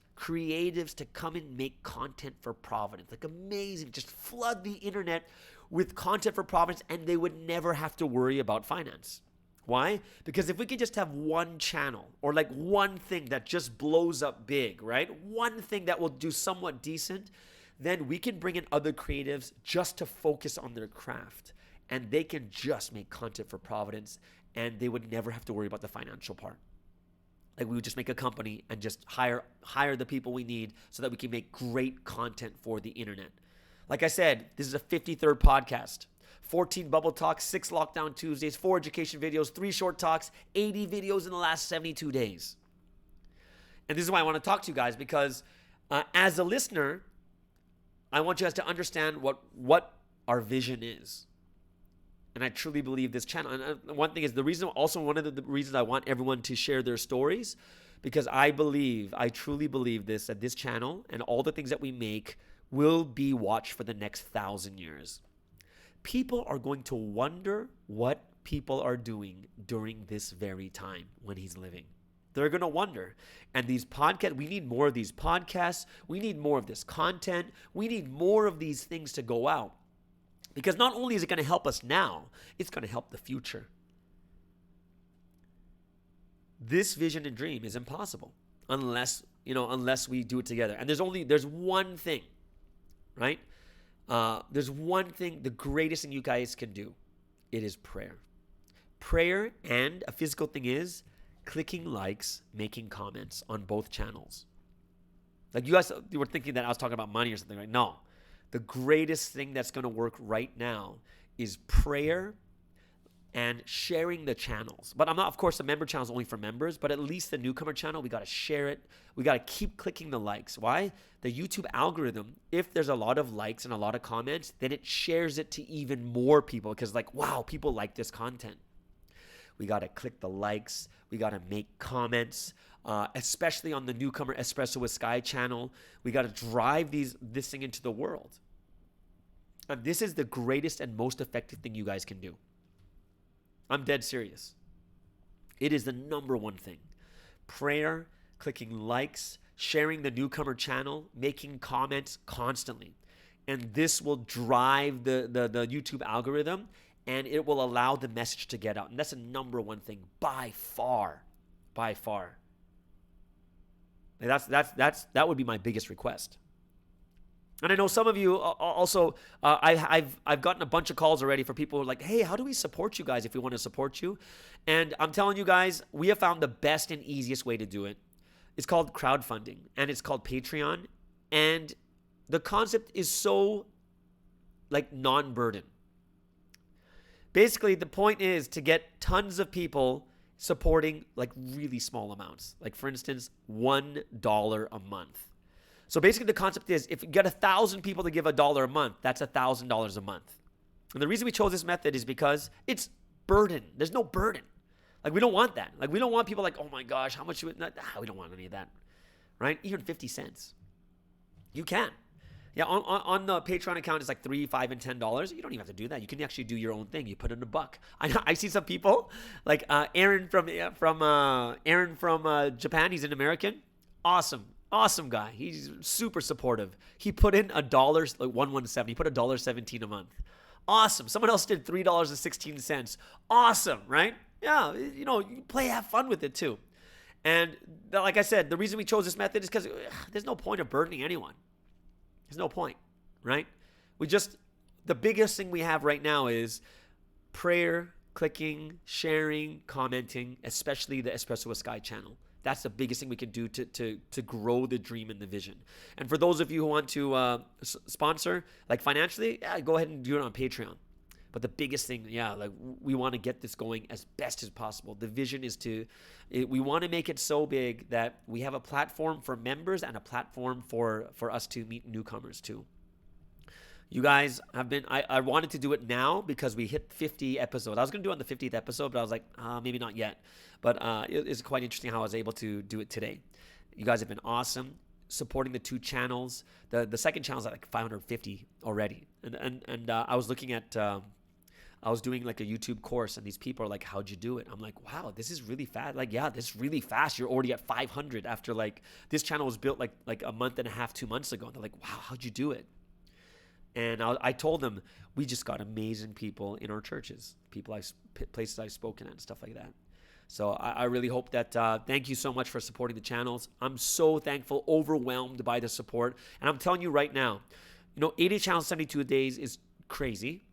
S1: to come and make content for Providence. Like amazing, just flood the internet with content for Providence and they would never have to worry about finance. Why? Because if we could just have one channel or like one thing that just blows up big, right? One thing that will do somewhat decent, then we can bring in other creatives just to focus on their craft and they can just make content for Providence and they would never have to worry about the financial part. Like we would just make a company and just hire the people we need so that we can make great content for the internet. Like I said, this is a 53rd podcast. 14 bubble talks, 6 lockdown Tuesdays, 4 education videos, 3 short talks, 80 videos in the last 72 days. And this is why I want to talk to you guys, because as a listener, I want you guys to understand what our vision is. And I truly believe this channel. And one thing is one of the reasons I want everyone to share their stories, because I truly believe that this channel and all the things that we make will be watched for the next 1,000 years. People are going to wonder what people are doing during this very time when he's living. They're going to wonder. And these podcasts, we need more of these podcasts. We need more of this content. We need more of these things to go out. Because not only is it going to help us now, it's going to help the future. This vision and dream is impossible unless we do it together. And there's one thing, right? There's one thing, the greatest thing you guys can do. It is prayer. Prayer, and a physical thing is clicking likes, making comments on both channels. Like you guys were thinking that I was talking about money or something, right? No. The greatest thing that's going to work right now is prayer and sharing the channels. But I'm not, of course, the member channel is only for members, but at least the newcomer channel, we got to share it. We got to keep clicking the likes. Why? The YouTube algorithm, if there's a lot of likes and a lot of comments, then it shares it to even more people because like, wow, people like this content. We got to click the likes. We got to make comments, especially on the newcomer Espresso with Sky channel. We got to drive this thing into the world. And this is the greatest and most effective thing you guys can do. I'm dead serious. It is the number one thing. Prayer, clicking likes, sharing the newcomer channel, making comments constantly. And this will drive the YouTube algorithm and it will allow the message to get out. And that's the number one thing by far. By far. And that would be my biggest request. And I know some of you also, I've gotten a bunch of calls already for people who are like, hey, how do we support you guys if we want to support you? And I'm telling you guys, we have found the best and easiest way to do it. It's called crowdfunding and it's called Patreon. And the concept is so like non-burden. Basically, the point is to get tons of people supporting like really small amounts. Like for instance, $1 a month. So basically the concept is if you get 1,000 people to give $1 a month, that's $1,000 a month. And the reason we chose this method is because it's burden. There's no burden. Like we don't want that. Like we don't want people like, oh my gosh, how much we don't want any of that, right? Even 50 cents. You can. Yeah, on the Patreon account, it's like $3, $5, and $10. You don't even have to do that. You can actually do your own thing. You put in $1. I see some people like Aaron from Japan. He's an American. Awesome guy. He's super supportive. He put in $1, like $1.17. He put $1.17 a month. Awesome. Someone else did $3.16. Awesome, right? Yeah, you know, you play, have fun with it too. And like I said, the reason we chose this method is because there's no point of burdening anyone. There's no point, right? The biggest thing we have right now is prayer, clicking, sharing, commenting, especially the Espresso with Sky channel. That's the biggest thing we can do to grow the dream and the vision. And for those of you who want to sponsor, like financially, yeah, go ahead and do it on Patreon. But the biggest thing, yeah, like we want to get this going as best as possible. The vision is we want to make it so big that we have a platform for members and a platform for us to meet newcomers too. You guys have been, I wanted to do it now because we hit 50 episodes. I was going to do it on the 50th episode, but I was like, maybe not yet. But it's quite interesting how I was able to do it today. You guys have been awesome, supporting the 2 channels. The second channel is at like 550 already. And I was looking at, I was doing like a YouTube course, and these people are like, how'd you do it? I'm like, wow, this is really fast. Like, yeah, this is really fast. You're already at 500 after like, this channel was built like a month and a half, 2 months ago. And they're like, wow, how'd you do it? And I told them, we just got amazing people in our churches, places I've spoken at and stuff like that. So I really hope that, thank you so much for supporting the channels. I'm so thankful, overwhelmed by the support. And I'm telling you right now, 80 channels, 72 days is crazy.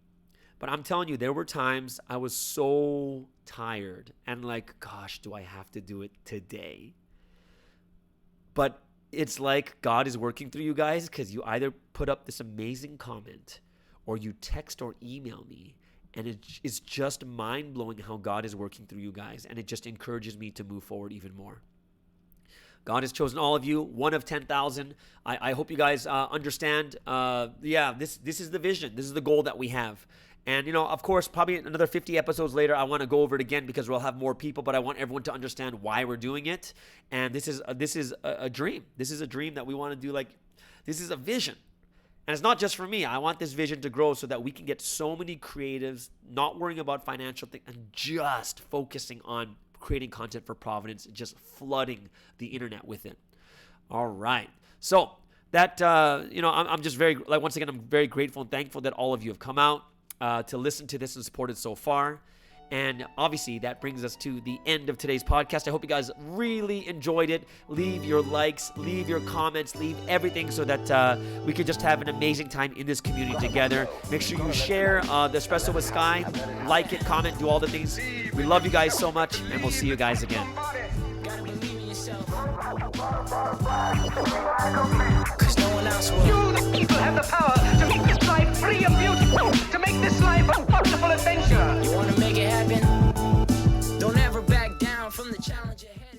S1: But I'm telling you, there were times I was so tired and like, gosh, do I have to do it today? But it's like God is working through you guys, because you either put up this amazing comment or you text or email me. And it's just mind-blowing how God is working through you guys. And it just encourages me to move forward even more. God has chosen all of you, one of 10,000. I hope you guys understand. This is the vision. This is the goal that we have. And, of course, probably another 50 episodes later, I want to go over it again because we'll have more people, but I want everyone to understand why we're doing it. And this is a dream. This is a dream that we want to do. Like, this is a vision. And it's not just for me. I want this vision to grow so that we can get so many creatives not worrying about financial things and just focusing on creating content for Providence, just flooding the internet with it. All right. So that, I'm just once again, I'm very grateful and thankful that all of you have come out to listen to this and support it so far. And obviously that brings us to the end of today's podcast. I hope you guys really enjoyed it. Leave your likes, leave your comments, leave everything so that we can just have an amazing time in this community together. Make sure you share the Espresso with Sky, like it, comment, do all the things. We love you guys so much, and we'll see you guys again.
S7: Cause no one else will. You, the people, have the power to make this life free and beautiful, to make this life a wonderful adventure. You wanna make it happen? Don't ever back down from the challenge ahead.